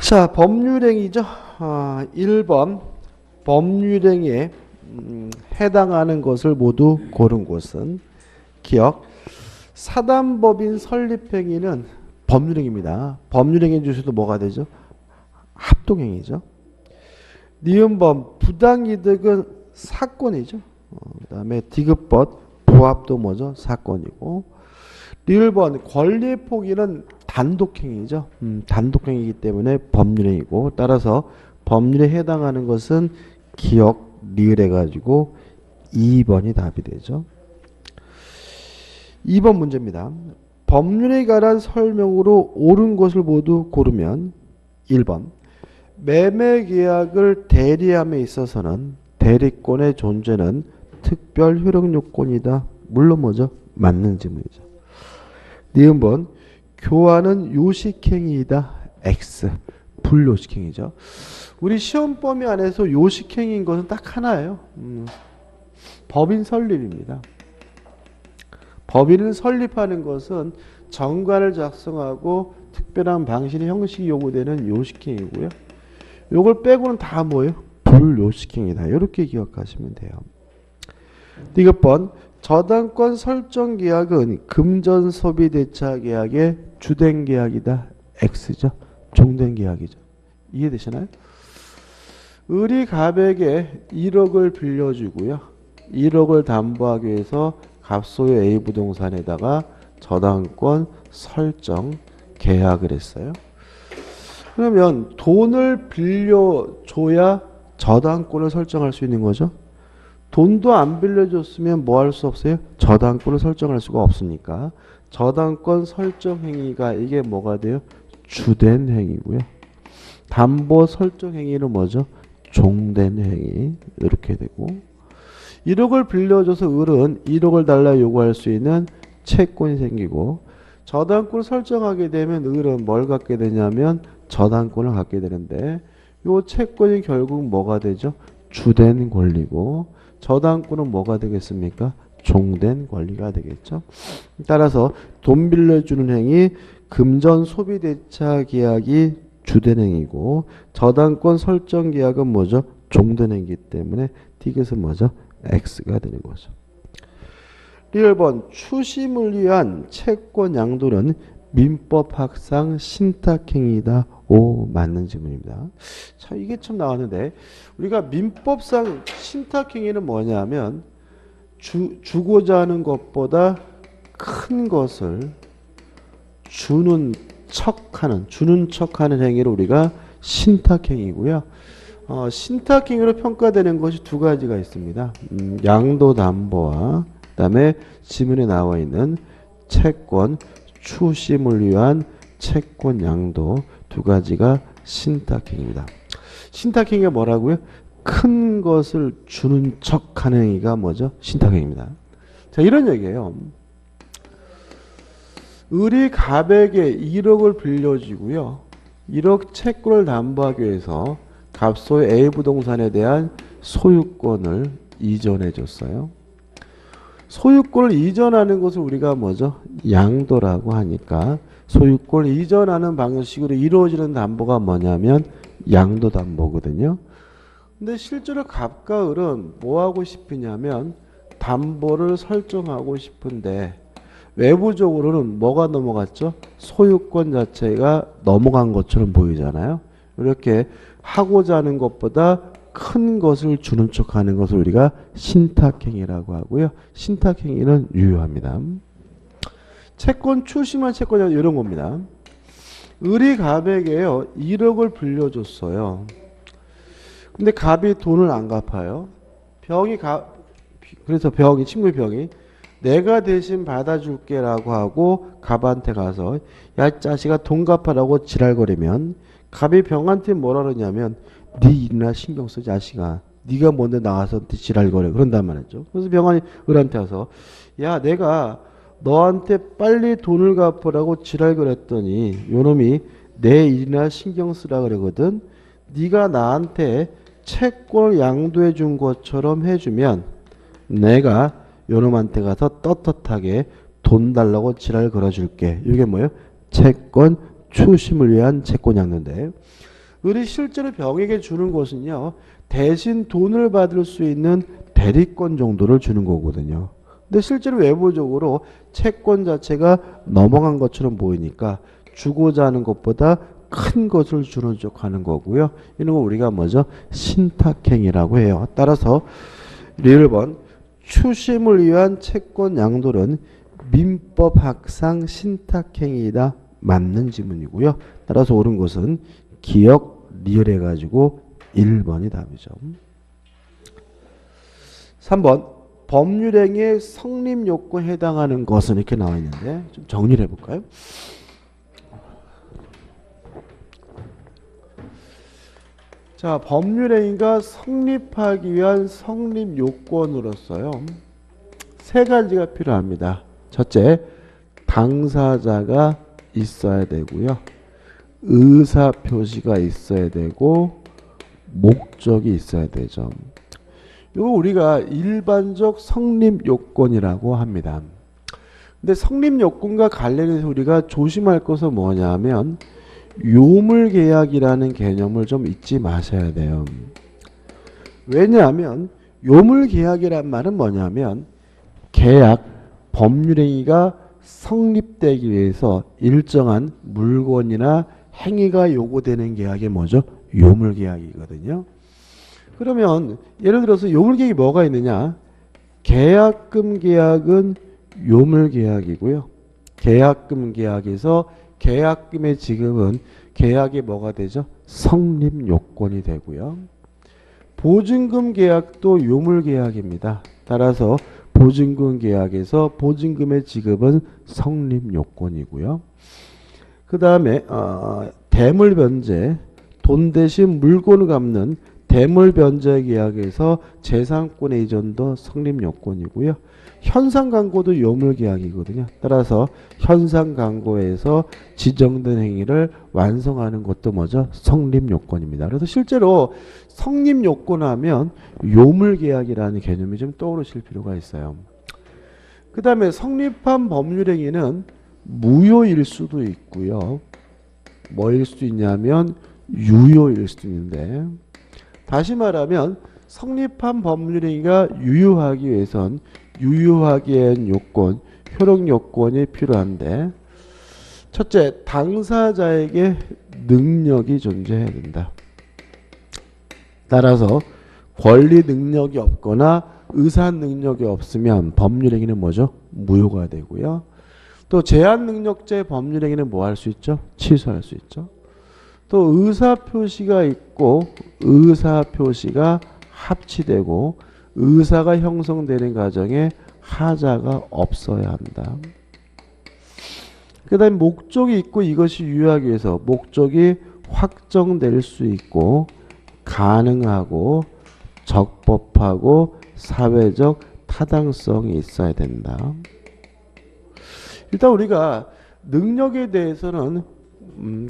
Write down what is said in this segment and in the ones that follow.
자, 법률행위죠. 1번 법률행위에 해당하는 것을 모두 고른 곳은 기억. 사단법인 설립행위는 법률행위입니다. 법률행위 중에서도 뭐가 되죠? 합동행위죠. 니은번 부당이득은 사건이죠. 그 다음에 디귿번 부합도 뭐죠? 사건이고. 리을번 권리의 포기는 단독행위죠. 단독행위이기 때문에 법률행위고, 따라서 법률에 해당하는 것은 기억 리을 해가지고 2번이 답이 되죠. 2번 문제입니다. 법률에 관한 설명으로 옳은 것을 모두 고르면 1번 매매계약을 대리함에 있어서는 대리권의 존재는 특별 효력 요건이다. 물론 뭐죠? 맞는 질문이죠. 니은번 교환은 요식행위이다. X. 불요식행위죠. 우리 시험 범위 안에서 요식행위인 것은 딱 하나예요. 법인 설립입니다. 법인을 설립하는 것은 정관을 작성하고 특별한 방식의 형식이 요구되는 요식행위고요. 요걸 빼고는 다 뭐예요? 불요식행위다. 이렇게 기억하시면 돼요. 이것번 저당권 설정 계약은 금전 소비 대차 계약의 주된 계약이다. X죠. 종된 계약이죠. 이해되시나요? 을이 갑에게 1억을 빌려주고요. 1억을 담보하기 위해서 갑소유 A 부동산에다가 저당권 설정 계약을 했어요. 그러면 돈을 빌려줘야 저당권을 설정할 수 있는 거죠. 돈도 안 빌려줬으면 뭐 할 수 없어요? 저당권을 설정할 수가 없으니까 저당권 설정 행위가 이게 뭐가 돼요? 주된 행위고요. 담보 설정 행위는 뭐죠? 종된 행위. 이렇게 되고, 1억을 빌려줘서 을은 1억을 달라 요구할 수 있는 채권이 생기고, 저당권을 설정하게 되면 을은 뭘 갖게 되냐면 저당권을 갖게 되는데, 요 채권이 결국 뭐가 되죠? 주된 권리고, 저당권은 뭐가 되겠습니까? 종된 권리가 되겠죠. 따라서 돈 빌려주는 행위, 금전 소비대차 계약이 주된 행위고, 저당권 설정 계약은 뭐죠? 종된 행위이기 때문에 디귿은 뭐죠? X가 되는 거죠. 리을번 추심을 위한 채권 양도는 민법학상 신탁행위다. 오, 맞는 질문입니다. 자, 이게 참 나왔는데, 우리가 민법상 신탁행위는 뭐냐면 주고자 하는 것보다 큰 것을 주는 척하는 행위를 우리가 신탁행위고요. 신탁행위로 평가되는 것이 두 가지가 있습니다. 양도담보와 그다음에 지문에 나와 있는 채권 추심을 위한 채권 양도, 두 가지가 신탁행위입니다. 신탁행위가 뭐라고요? 큰 것을 주는 척하는 행위가 뭐죠? 신탁행위입니다. 자, 이런 얘기예요. 을이 갑에게 1억을 빌려주고요. 1억 채권을 담보하기 위해서 갑소의 A 부동산에 대한 소유권을 이전해 줬어요. 소유권을 이전하는 것을 우리가 뭐죠? 양도라고 하니까 소유권을 이전하는 방식으로 이루어지는 담보가 뭐냐면 양도담보거든요. 근데 실제로 갑과 을은 뭐 하고 싶으냐면 담보를 설정하고 싶은데 외부적으로는 뭐가 넘어갔죠? 소유권 자체가 넘어간 것처럼 보이잖아요. 이렇게 하고자 하는 것보다 큰 것을 주는 척하는 것을 우리가 신탁행위라고 하고요. 신탁행위는 유효합니다. 채권 추심한 채권이 이런 겁니다. 을이 갑에게요 1억을 빌려줬어요. 근데 갑이 돈을 안 갚아요. 그래서 친구의 병이 내가 대신 받아줄게라고 하고 갑한테 가서 야 자식아 돈 갚아라고 지랄거리면 갑이 병한테 뭐라 그러냐면 네 일이나 신경 써 자식아. 네가 뭔데 나와서 지랄거려. 그런단 말이죠. 그래서 병환이 을한테 와서 야 내가 너한테 빨리 돈을 갚으라고 지랄거렸더니 요놈이 내 일이나 신경 쓰라 그러거든. 네가 나한테 채권을 양도해 준 것처럼 해주면 내가 요놈한테 가서 떳떳하게 돈 달라고 지랄 걸어줄게. 이게 뭐예요? 채권 추심을 위한 채권 양도인데, 우리 실제로 병에게 주는 것은요, 대신 돈을 받을 수 있는 대리권 정도를 주는 거거든요. 근데 실제로 외부적으로 채권 자체가 넘어간 것처럼 보이니까 주고자 하는 것보다 큰 것을 주는 쪽 하는 거고요. 이런 거 우리가 뭐죠? 신탁행위라고 해요. 따라서 1번 추심을 위한 채권 양도는 민법학상 신탁행위이다. 맞는 지문이고요. 따라서 옳은 것은 기억 리얼 해가지고 1번이 답이죠. 3번 법률행위의 성립요건에 해당하는 것은 이렇게 나와 있는데 좀 정리를 해볼까요? 자, 법률행위가 성립하기 위한 성립요건으로서요. 세 가지가 필요합니다. 첫째, 당사자가 있어야 되고요. 의사표시가 있어야 되고 목적이 있어야 되죠. 이거 우리가 일반적 성립요건이라고 합니다. 근데 성립요건과 관련해서 우리가 조심할 것은 뭐냐면 요물계약이라는 개념을 좀 잊지 마셔야 돼요. 왜냐하면 요물계약이란 말은 뭐냐면 계약, 법률행위가 성립되기 위해서 일정한 물건이나 행위가 요구되는 계약이 뭐죠? 요물계약이거든요. 그러면 예를 들어서 요물계약이 뭐가 있느냐? 계약금 계약은 요물계약이고요. 계약금 계약에서 계약금의 지급은 계약이 뭐가 되죠? 성립요건이 되고요. 보증금 계약도 요물계약입니다. 따라서 보증금 계약에서 보증금의 지급은 성립요건이고요. 그 다음에 대물변제, 돈 대신 물건을 갚는 대물변제 계약에서 재산권의 이전도 성립요건이고요. 현상광고도 요물계약이거든요. 따라서 현상광고에서 지정된 행위를 완성하는 것도 뭐죠? 성립요건입니다. 그래서 실제로 성립요건 하면 요물계약이라는 개념이 좀 떠오르실 필요가 있어요. 그 다음에 성립한 법률행위는 무효일 수도 있고요. 뭐일 수도 있냐면 유효일 수도 있는데, 다시 말하면 성립한 법률행위가 유효하기 위해선 유효하기 위한 요건, 효력 요건이 필요한데, 첫째, 당사자에게 능력이 존재해야 된다. 따라서 권리 능력이 없거나 의사 능력이 없으면 법률행위는 뭐죠? 무효가 되고요. 또 제한 능력제 법률행위는 뭐 할 수 있죠? 취소할 수 있죠. 또 의사표시가 있고 의사표시가 합치되고 의사가 형성되는 과정에 하자가 없어야 한다. 그 다음에 목적이 있고 이것이 유효하기 위해서 목적이 확정될 수 있고 가능하고 적법하고 사회적 타당성이 있어야 된다. 일단 우리가 능력에 대해서는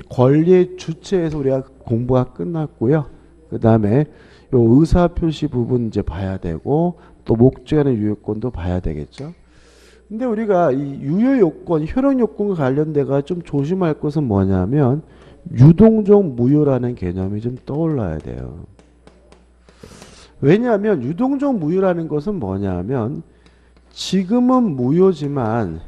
권리의 주체에서 우리가 공부가 끝났고요. 그 다음에 요 의사표시 부분 이제 봐야 되고 또 목적에는 유효권도 봐야 되겠죠. 근데 우리가 이 유효요건, 효력요건과 관련돼가 좀 조심할 것은 뭐냐면 유동적 무효라는 개념이 좀 떠올라야 돼요. 왜냐하면 유동적 무효라는 것은 뭐냐면 지금은 무효지만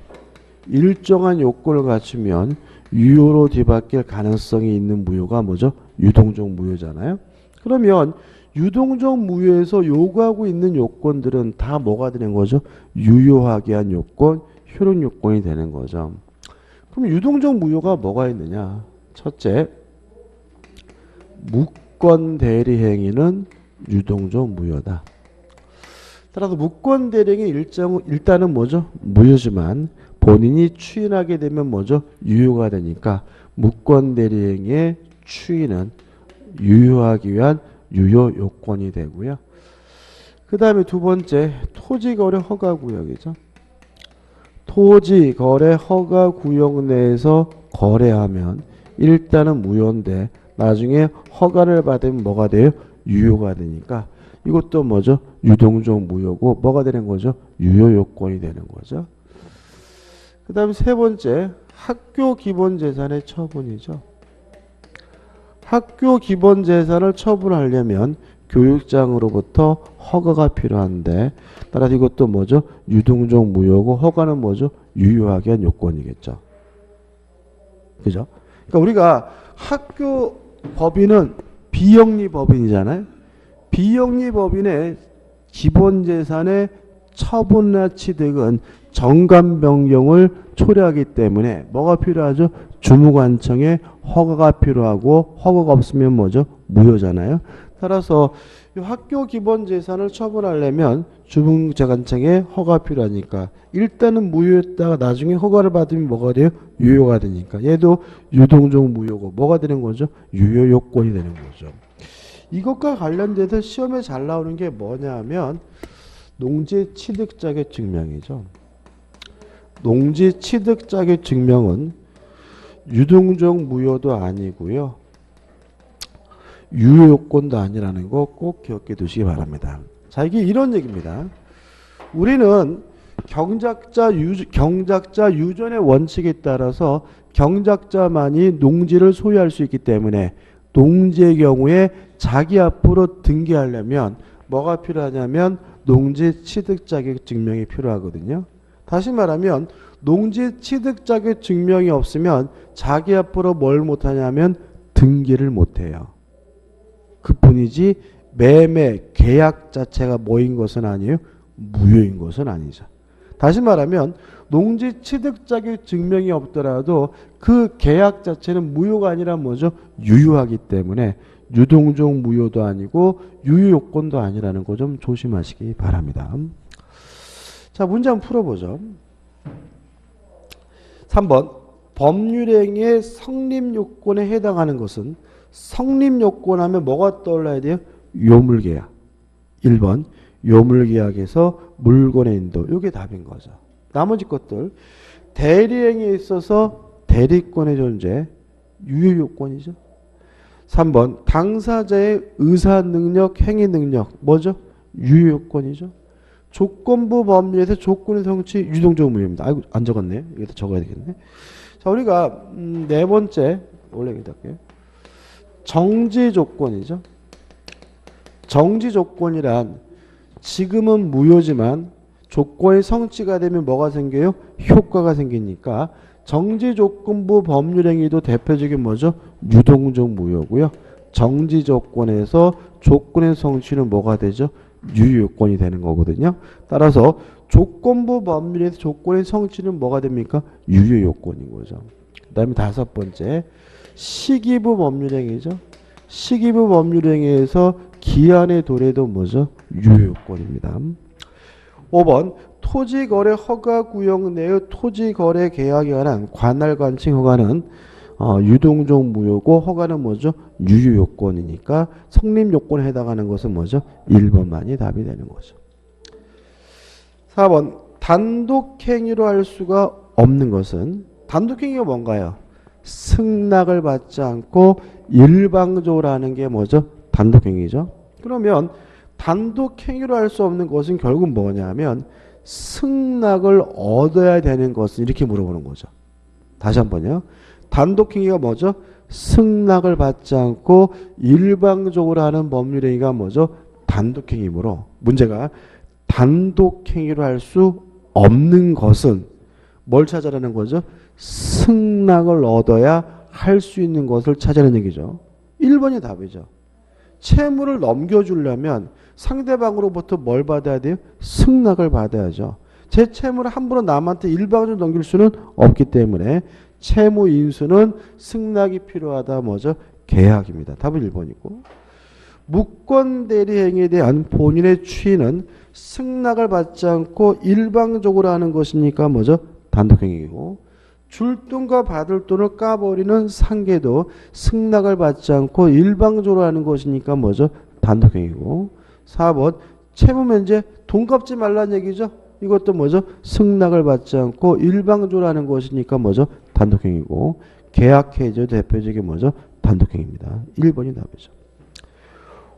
일정한 요건을 갖추면 유효로 뒤바뀔 가능성이 있는 무효가 뭐죠? 유동적 무효잖아요. 그러면 유동적 무효에서 요구하고 있는 요건들은 다 뭐가 되는 거죠? 유효하게 한 요건, 효력 요건이 되는 거죠. 그럼 유동적 무효가 뭐가 있느냐? 첫째, 무권 대리 행위는 유동적 무효다. 따라서 무권 대리 행위 일단은 뭐죠? 무효지만 본인이 추인하게 되면 뭐죠? 유효가 되니까 무권 대리 행위의 추인은 유효하기 위한 유효 요건이 되고요. 그 다음에 두 번째, 토지거래 허가구역이죠. 토지거래 허가구역 내에서 거래하면 일단은 무효인데 나중에 허가를 받으면 뭐가 돼요? 유효가 되니까 이것도 뭐죠? 유동적 무효고 뭐가 되는 거죠? 유효 요건이 되는 거죠. 그 다음에 세 번째, 학교 기본 재산의 처분이죠. 학교 기본 재산을 처분하려면 교육장으로부터 허가가 필요한데 따라서 이것도 뭐죠? 유동적 무효고 허가는 뭐죠? 유효하게 한 요건이겠죠. 그죠? 그러니까 우리가 학교 법인은 비영리 법인이잖아요. 비영리 법인의 기본 재산의 처분이나 취득은 정관 변경을 초래하기 때문에 뭐가 필요하죠? 주무관청의 허가가 필요하고 허가가 없으면 뭐죠? 무효잖아요. 따라서 이 학교 기본 재산을 처분하려면 주무관청의 허가가 필요하니까 일단은 무효했다가 나중에 허가를 받으면 뭐가 돼요? 유효가 되니까 얘도 유동적 무효고 뭐가 되는 거죠? 유효 요건이 되는 거죠. 이것과 관련돼서 시험에 잘 나오는 게 뭐냐 하면 농지 취득 자격 증명이죠. 농지 취득 자격 증명은 유동적 무효도 아니고요. 유효 요건도 아니라는 거 꼭 기억해 두시기 바랍니다. 자, 이게 이런 얘기입니다. 우리는 경작자 유전의 원칙에 따라서 경작자만이 농지를 소유할 수 있기 때문에 농지의 경우에 자기 앞으로 등기하려면 뭐가 필요하냐면 농지 취득 자격 증명이 필요하거든요. 다시 말하면 농지 취득 자격 증명이 없으면 자기 앞으로 뭘 못하냐면 등기를 못해요. 그뿐이지 매매 계약 자체가 뭐인 것은 아니에요. 무효인 것은 아니죠. 다시 말하면 농지 취득 자격 증명이 없더라도 그 계약 자체는 무효가 아니라 뭐죠? 유효하기 때문에 유동적 무효도 아니고 유효 요건도 아니라는 거 좀 조심하시기 바랍니다. 자, 문제 한번 풀어보죠. 3번 법률행위의 성립요건에 해당하는 것은 성립요건 하면 뭐가 떠올라야 돼요? 요물계약. 1번 요물계약에서 물건의 인도. 이게 답인 거죠. 나머지 것들 대리행위에 있어서 대리권의 존재 유효요건이죠. 3번 당사자의 의사능력, 행위능력 뭐죠? 유효요건이죠. 조건부 법률에서 조건의 성취 유동적 무효입니다. 아이고 안 적었네요. 이것도 적어야 되겠네. 자, 우리가 네 번째 원래 여기다 할게요. 정지 조건이죠. 정지 조건이란 지금은 무효지만 조건이 성취가 되면 뭐가 생겨요? 효과가 생기니까 정지 조건부 법률행위도 대표적인 뭐죠? 유동적 무효고요. 정지 조건에서 조건의 성취는 뭐가 되죠? 유효요건이 되는 거거든요. 따라서 조건부 법률에서 조건의 성취는 뭐가 됩니까? 유효요건인 거죠. 그 다음에 다섯 번째 시기부 법률행위죠. 시기부 법률행위에서 기한의 도래도 뭐죠? 유효요건입니다. 5번 토지거래 허가구역 내의 토지거래 계약에 관한 관할관청 허가는 유동적 무효고 허가는 뭐죠? 유효요건이니까 성립요건에 해당하는 것은 뭐죠? 1번만이 답이 되는 거죠. 4번 단독행위로 할 수가 없는 것은 단독행위가 뭔가요? 승낙을 받지 않고 일방적으로 하는 게 뭐죠? 단독행위죠. 그러면 단독행위로 할 수 없는 것은 결국 뭐냐면 승낙을 얻어야 되는 것은 이렇게 물어보는 거죠. 다시 한번요. 단독행위가 뭐죠? 승낙을 받지 않고 일방적으로 하는 법률행위가 뭐죠? 단독행위이므로 문제가 단독행위로 할 수 없는 것은 뭘 찾아라는 거죠? 승낙을 얻어야 할 수 있는 것을 찾아내는 얘기죠. 1번이 답이죠. 채무를 넘겨주려면 상대방으로부터 뭘 받아야 돼요? 승낙을 받아야죠. 제 채무를 함부로 남한테 일방적으로 넘길 수는 없기 때문에 채무 인수는 승낙이 필요하다. 뭐죠? 계약입니다. 답은 1번이고 무권 대리 행위에 대한 본인의 추인은 승낙을 받지 않고 일방적으로 하는 것이니까 뭐죠? 단독행위이고 줄 돈과 받을 돈을 까버리는 상계도 승낙을 받지 않고 일방적으로 하는 것이니까 뭐죠? 단독행위고 4번 채무면제 돈 갚지 말라는 얘기죠. 이것도 뭐죠? 승낙을 받지 않고 일방적으로 하는 것이니까 뭐죠? 단독행위고 계약해제 대표적인 뭐죠? 단독행위입니다. 1번이 답이죠.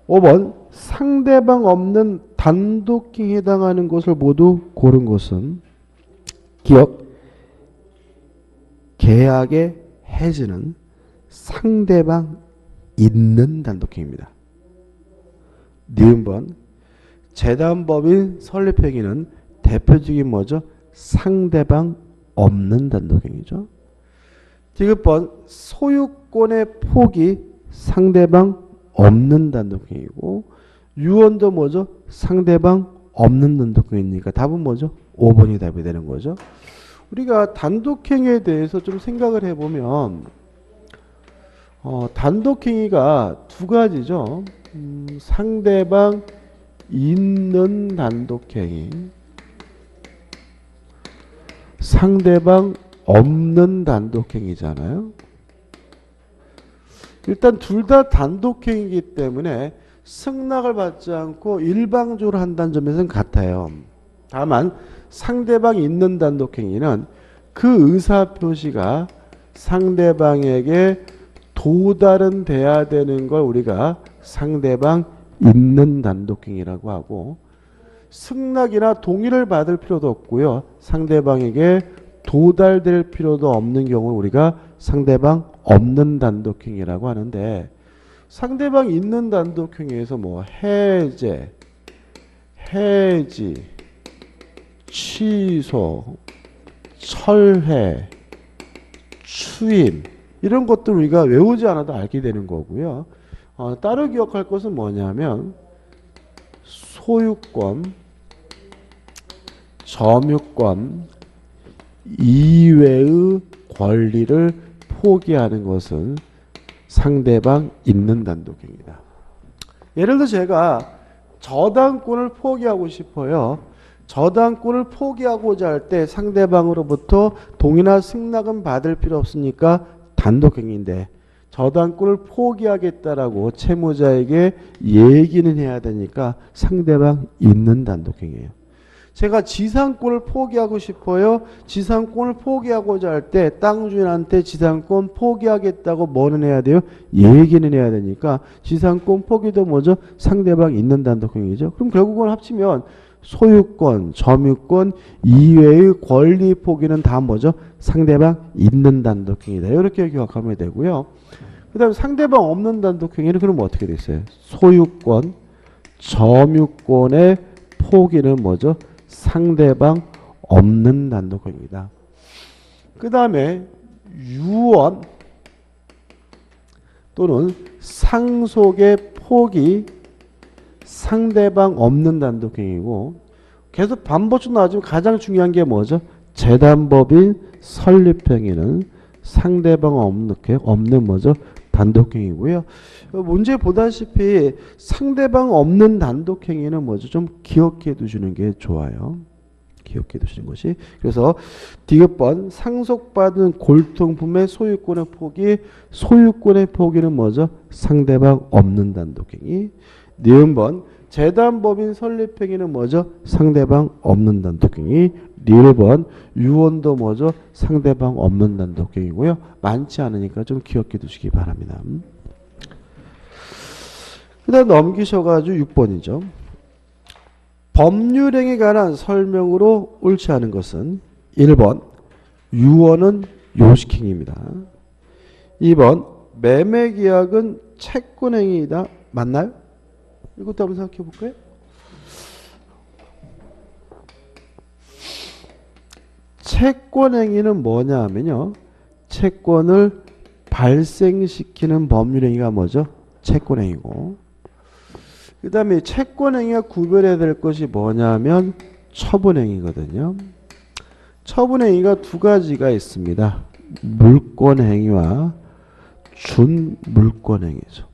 5번 상대방 없는 단독행위에 해당하는 것을 모두 고른 것은 기억 계약의 해지는 상대방 있는 단독행위입니다. 니은번 재단법인 설립행위는 대표적인 뭐죠? 상대방 없는 단독행위죠. 디귿번 소유권의 포기 상대방 없는 단독행위고 유언도 뭐죠? 상대방 없는 단독행위니까 답은 뭐죠? 5번이 답이 되는 거죠. 우리가 단독행위에 대해서 좀 생각을 해보면 단독행위가 두 가지죠. 상대방 있는 단독행위, 상대방 없는 단독행위잖아요. 일단 둘 다 단독행위이기 때문에 승낙을 받지 않고 일방적으로 한다는 점에서는 같아요. 다만 상대방이 있는 단독행위는 그 의사표시가 상대방에게 도달은 돼야 되는 걸 우리가 상대방 있는 단독행위라고 하고, 승낙이나 동의를 받을 필요도 없고요. 상대방에게 도달될 필요도 없는 경우 우리가 상대방 없는 단독행위라고 하는데, 상대방 있는 단독행위에서 뭐 해제, 해지, 취소, 철회, 추임 이런 것들 우리가 외우지 않아도 알게 되는 거고요. 따로 기억할 것은 뭐냐면 소유권, 점유권 이외의 권리를 포기하는 것은 상대방 있는 단독행위다. 예를 들어 제가 저당권을 포기하고 싶어요. 저당권을 포기하고자 할 때 상대방으로부터 동의나 승낙은 받을 필요 없으니까 단독행위인데, 저당권을 포기하겠다라고 채무자에게 얘기는 해야 되니까 상대방 있는 단독행위예요. 제가 지상권을 포기하고 싶어요. 지상권을 포기하고자 할 때 땅 주인한테 지상권 포기하겠다고 뭐는 해야 돼요? 얘기는 해야 되니까 지상권 포기도 뭐죠? 상대방 있는 단독행위죠. 그럼 결국은 합치면 소유권, 점유권 이외의 권리 포기는 다 뭐죠? 상대방 있는 단독행위다. 이렇게 기억하면 되고요. 그 다음에 상대방 없는 단독행위는 그럼 어떻게 됐어요? 소유권, 점유권의 포기는 뭐죠? 상대방 없는 단독행위다. 그 다음에 유언 또는 상속의 포기 상대방 없는 단독행위고, 계속 반복적으로 나와지면 가장 중요한 게 뭐죠? 재단법인 설립행위는 상대방 없는 뭐죠? 단독행위고요. 문제 보다시피 상대방 없는 단독행위는 뭐죠? 좀 기억해 두시는 게 좋아요. 기억해 두시는 것이. 그래서 디귿번 상속받은 골동품의 소유권의 포기, 소유권의 포기는 뭐죠? 상대방 없는 단독행위. 니은번 재단법인 설립행위는 뭐죠? 상대방 없는 단독행위. 니은번 유언도 뭐죠? 상대방 없는 단독행위고요. 많지 않으니까 좀 기억해 두시기 바랍니다. 그 다음 넘기셔가지고 6번이죠. 법률행위에 관한 설명으로 옳지 않은 것은 1번 유언은 요식행위입니다. 2번 매매계약은 채권행위이다. 맞나요? 이것도 한번 생각해 볼까요? 채권행위는 뭐냐 하면요, 채권을 발생시키는 법률행위가 뭐죠? 채권행위고, 그 다음에 채권행위와 구별해야 될 것이 뭐냐면 처분행위거든요. 처분행위가 두 가지가 있습니다. 물권행위와 준물권행위죠.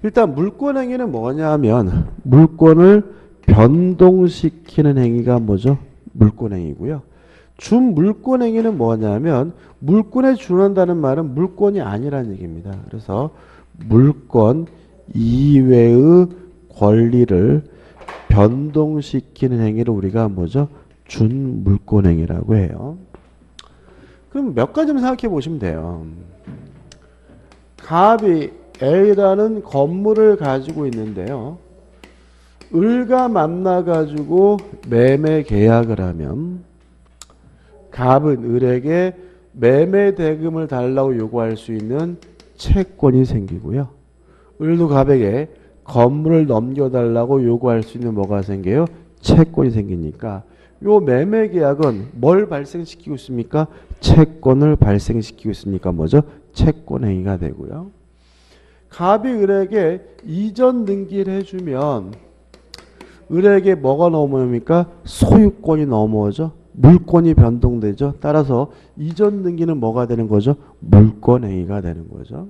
일단 물권행위는 뭐냐면 물권을 변동시키는 행위가 뭐죠? 물권행위고요. 준물권행위는 뭐냐면 물권에 준한다는 말은 물권이 아니라는 얘기입니다. 그래서 물권 이외의 권리를 변동시키는 행위를 우리가 뭐죠? 준물권행위라고 해요. 그럼 몇 가지만 생각해 보시면 돼요. 갑이 A라는 건물을 가지고 있는데요. 을과 만나가지고 매매 계약을 하면 갑은 을에게 매매 대금을 달라고 요구할 수 있는 채권이 생기고요. 을도 갑에게 건물을 넘겨달라고 요구할 수 있는 뭐가 생겨요? 채권이 생기니까 요 매매 계약은 뭘 발생시키고 있습니까? 채권을 발생시키고 있으니까 뭐죠? 채권 행위가 되고요. 갑이 을에게 이전 등기를 해주면 을에게 뭐가 넘어옵니까? 소유권이 넘어오죠. 물권이 변동되죠. 따라서 이전 등기는 뭐가 되는 거죠? 물권 행위가 되는 거죠.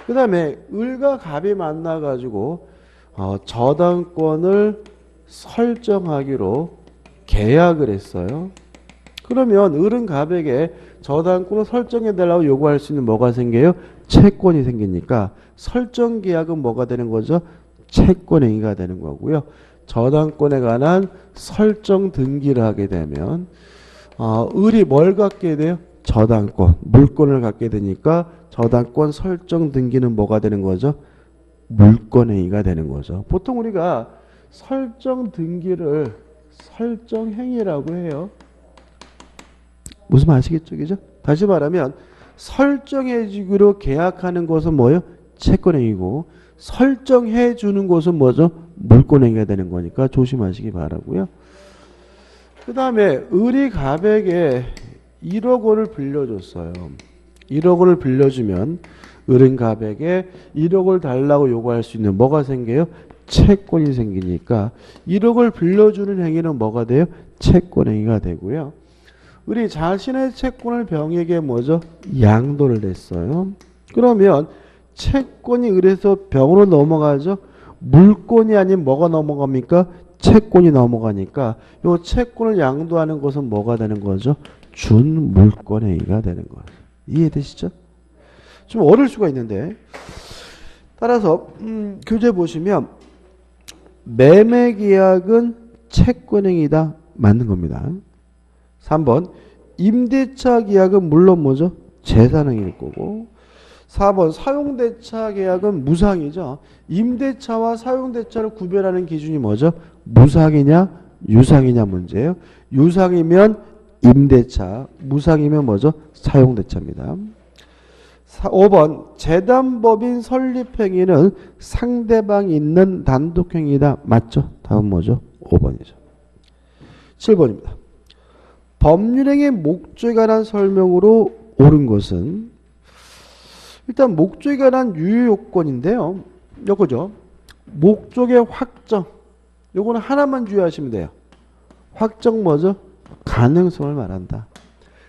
그 다음에 을과 갑이 만나가지고 저당권을 설정하기로 계약을 했어요. 그러면 을은 갑에게 저당권을 설정해달라고 요구할 수 있는 뭐가 생겨요? 채권이 생기니까 설정 계약은 뭐가 되는 거죠? 채권 행위가 되는 거고요. 저당권에 관한 설정 등기를 하게 되면 을이 뭘 갖게 돼요? 저당권, 물권을 갖게 되니까 저당권 설정 등기는 뭐가 되는 거죠? 물권 행위가 되는 거죠. 보통 우리가 설정 등기를 설정 행위라고 해요. 무슨 말 아시겠죠? 그죠? 다시 말하면 설정해 주기로 계약하는 것은 뭐예요? 채권 행위고 설정해 주는 것은 뭐죠? 물권 행위가 되는 거니까 조심하시기 바라고요. 그 다음에 을이 갑에게 1억 원을 빌려줬어요. 1억 원을 빌려주면 을은 갑에게 1억을 달라고 요구할 수 있는 뭐가 생겨요? 채권이 생기니까 1억을 빌려주는 행위는 뭐가 돼요? 채권 행위가 되고요. 을이 자신의 채권을 병에게 뭐죠? 양도를 했어요. 그러면 채권이 을에서 병으로 넘어가죠. 물권이 아닌 뭐가 넘어갑니까? 채권이 넘어가니까 이 채권을 양도하는 것은 뭐가 되는 거죠? 준물권 행위가 되는 거예요. 이해되시죠? 좀 어려울 수가 있는데 따라서 교재 보시면 매매계약은 채권행위다. 맞는 겁니다. 3번 임대차 계약은 물론 뭐죠? 재산행위일 거고 4번 사용대차 계약은 무상이죠. 임대차와 사용대차를 구별하는 기준이 뭐죠? 무상이냐 유상이냐 문제예요. 유상이면 임대차, 무상이면 뭐죠? 사용대차입니다. 5번 재단법인 설립행위는 상대방이 있는 단독행위다. 맞죠? 다음 뭐죠? 5번이죠. 7번입니다. 법률행위의 목적에 관한 설명으로 옳은 것은 일단 목적에 관한 유효요건인데요. 요거죠. 목적의 확정. 요거는 하나만 주의하시면 돼요. 확정 뭐죠? 가능성을 말한다.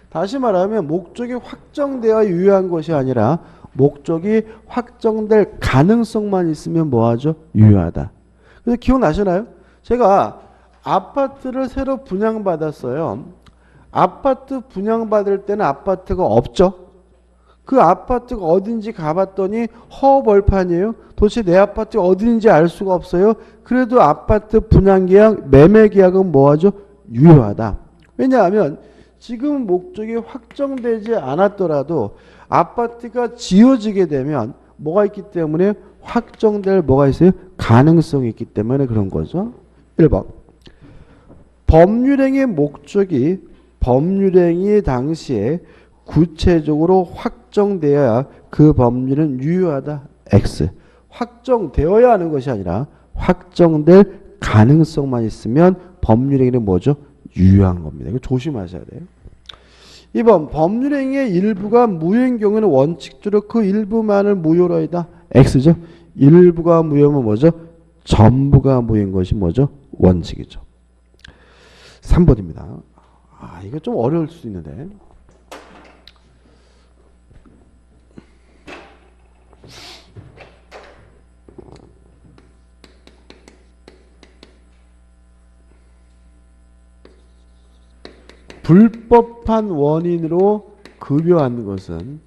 다시 말하면 목적이 확정되어 유효한 것이 아니라 목적이 확정될 가능성만 있으면 뭐하죠? 유효하다. 그래서 기억나시나요? 제가 아파트를 새로 분양받았어요. 아파트 분양받을 때는 아파트가 없죠. 그 아파트가 어딘지 가봤더니 허벌판이에요. 도대체 내 아파트가 어딘지 알 수가 없어요. 그래도 아파트 분양계약, 매매계약은 뭐하죠? 유효하다. 왜냐하면 지금 목적이 확정되지 않았더라도 아파트가 지어지게 되면 뭐가 있기 때문에 확정될 뭐가 있어요? 가능성이 있기 때문에 그런 거죠. 1번 법률행위의 목적이 법률행위 당시에 구체적으로 확정되어야 그 법률은 유효하다. X. 확정되어야 하는 것이 아니라 확정될 가능성만 있으면 법률행위는 뭐죠? 유효한 겁니다. 이거 조심하셔야 돼요. 2번 법률행위의 일부가 무효인 경우는 원칙적으로 그 일부만을 무효로 하다. X죠. 일부가 무효면 뭐죠? 전부가 무효인 것이 뭐죠? 원칙이죠. 3번입니다. 이거 좀 어려울 수 있는데. 불법한 원인으로 급여하는 것은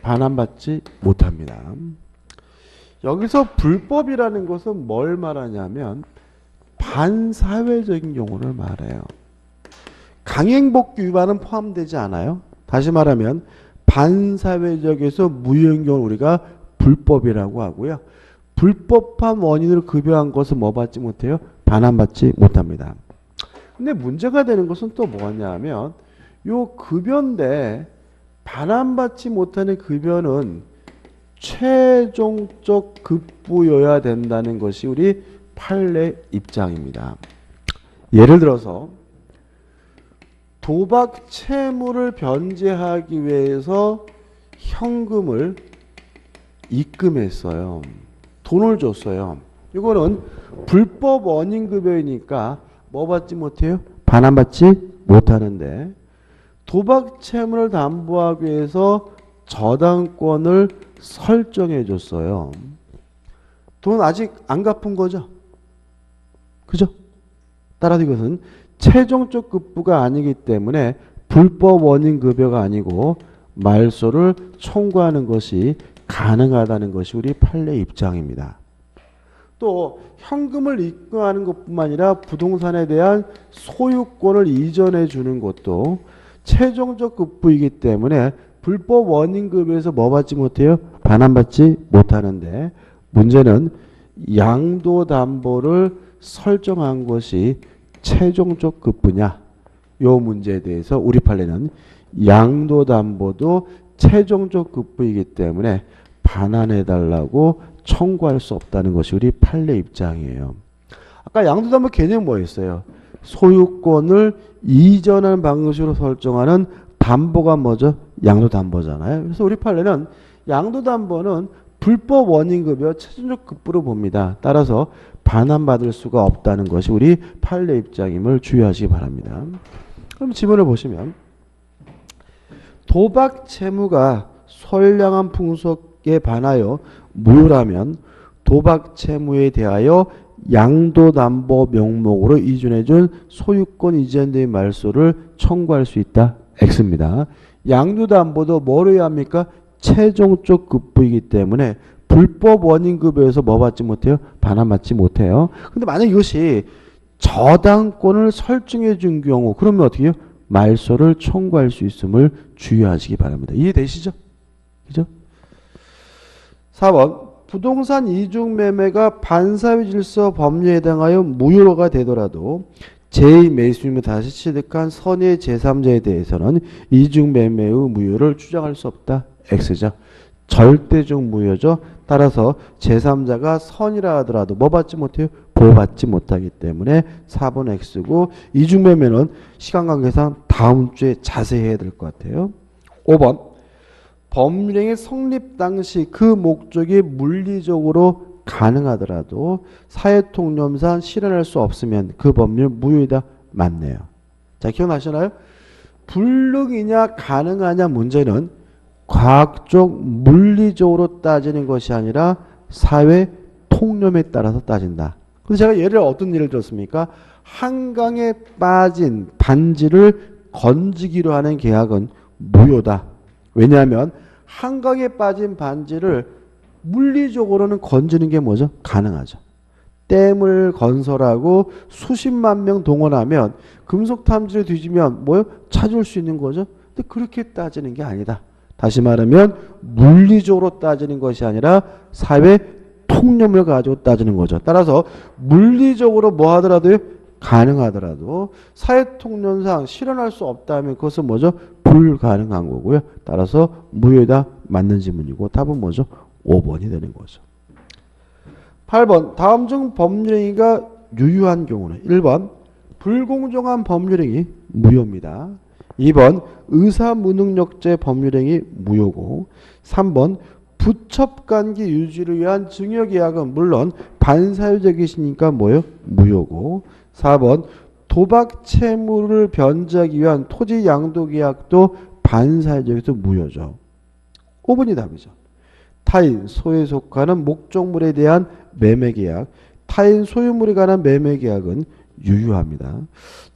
반환받지 못합니다. 여기서 불법이라는 것은 뭘 말하냐면 반사회적인 경우를 말해요. 강행복귀 위반은 포함되지 않아요. 다시 말하면 반사회적에서 무효인 경우를 우리가 불법이라고 하고요. 불법한 원인으로 급여한 것은 뭐 받지 못해요? 반환받지 못합니다. 근데 문제가 되는 것은 또 뭐냐면 요 급여인데 반환받지 못하는 급여는 최종적 급부여야 된다는 것이 우리 판례 입장입니다. 예를 들어서 도박 채무를 변제하기 위해서 현금을 입금했어요. 돈을 줬어요. 이거는 불법 원인급여이니까 뭐 받지 못해요? 반환받지 못하는데 도박 채무를 담보하기 위해서 저당권을 설정해 줬어요. 돈 아직 안 갚은 거죠? 그죠? 따라서 이것은 최종적 급부가 아니기 때문에 불법 원인급여가 아니고 말소를 청구하는 것이 가능하다는 것이 우리 판례 입장입니다. 또 현금을 입금하는 것뿐만 아니라 부동산에 대한 소유권을 이전해 주는 것도 최종적 급부이기 때문에 불법 원인급여에서 뭐 받지 못해요? 반환받지 못하는데 문제는 양도담보를 설정한 것이 최종적 급부냐? 요 문제에 대해서 우리 판례는 양도담보도 최종적 급부이기 때문에 반환해달라고 청구할 수 없다는 것이 우리 판례 입장이에요. 아까 양도담보 개념 뭐였어요? 소유권을 이전하는 방식으로 설정하는 담보가 뭐죠? 양도담보잖아요. 그래서 우리 판례는 양도담보는 불법 원인급여 최종적 급부로 봅니다. 따라서 반환받을 수가 없다는 것이 우리 판례 입장임을 주의하시기 바랍니다. 그럼 지문을 보시면 도박 채무가 선량한 풍속에 반하여 무효라면 도박 채무에 대하여 양도담보 명목으로 이전해준 소유권 이전 등 말소를 청구할 수 있다. X입니다. 양도담보도 뭐로 해야 합니까? 최종적 급부이기 때문에 불법 원인급여에서 뭐 받지 못해요? 반환받지 못해요. 근데 만약 이것이 저당권을 설정해 준 경우 그러면 어떻게 해요? 말소를 청구할 수 있음을 주의하시기 바랍니다. 이해되시죠? 그죠? 4번 부동산 이중매매가 반사회 질서 법률에 해당하여 무효가 되더라도 제2매수인이 다시 취득한 선의 제3자에 대해서는 이중매매의 무효를 주장할 수 없다. X죠. 절대적 무효죠. 따라서 제3자가 선이라 하더라도 뭐 받지 못해요? 보호받지 못하기 때문에 4번 X고 이중매매는 시간 관계상 다음 주에 자세히 해야 될 것 같아요. 5번 법령의 성립 당시 그 목적이 물리적으로 가능하더라도 사회통념상 실현할 수 없으면 그 법률 무효이다. 맞네요. 자, 기억나시나요? 불능이냐 가능하냐 문제는 과학적 물리적으로 따지는 것이 아니라 사회통념에 따라서 따진다. 그래서 제가 어떤 예를 들었습니까? 한강에 빠진 반지를 건지기로 하는 계약은 무효다. 왜냐하면 한강에 빠진 반지를 물리적으로는 건지는 게 뭐죠? 가능하죠. 댐을 건설하고 수십만 명 동원하면 금속 탐지를 뒤지면 뭐요? 찾을 수 있는 거죠. 근데 그렇게 따지는 게 아니다. 다시 말하면 물리적으로 따지는 것이 아니라 사회 통념을 가지고 따지는 거죠. 따라서 물리적으로 뭐 하더라도요? 가능하더라도 사회 통념상 실현할 수 없다면 그것은 뭐죠? 불가능한 거고요. 따라서 무효다. 맞는 지문이고 답은 뭐죠? 5번이 되는 거죠. 8번 다음 중 법률행위가 유효한 경우는 1번 불공정한 법률행위 무효입니다. 2번 의사무능력죄 법률행위 무효고 3번 부첩관계 유지를 위한 증여계약은 물론 반사회적이시니까 뭐예요? 무효고 4번 도박 채무를 변제하기 위한 토지 양도계약도 반사회적에서 무효죠. 5번이 답이죠. 타인 소유에 속하는 목적물에 대한 매매계약, 타인 소유물에 관한 매매계약은 유효합니다.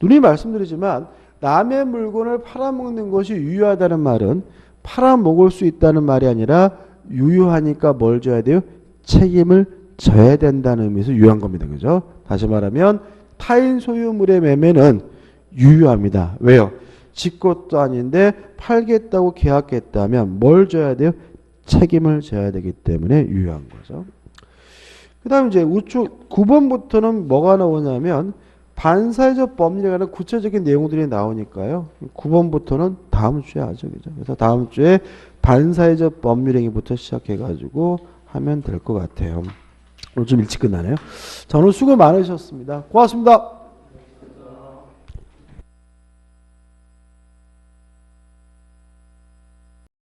누누이 말씀드리지만 남의 물건을 팔아먹는 것이 유효하다는 말은 팔아먹을 수 있다는 말이 아니라 유효하니까 뭘 져야 돼요? 책임을 져야 된다는 의미에서 유효한 겁니다. 그죠? 다시 말하면 타인 소유물의 매매는 유효합니다. 왜요? 지 것도 아닌데 팔겠다고 계약했다면 뭘 져야 돼요? 책임을 져야 되기 때문에 유효한 거죠. 그 다음 이제 우측 9번부터는 뭐가 나오냐면 반사회적 법률에 관한 구체적인 내용들이 나오니까요. 9번부터는 다음 주에 하죠. 그죠? 그래서 다음 주에 반사회적 법률행위부터 시작해가지고 하면 될 것 같아요. 오늘 좀 일찍 끝나네요. 자, 오늘 수고 많으셨습니다. 고맙습니다.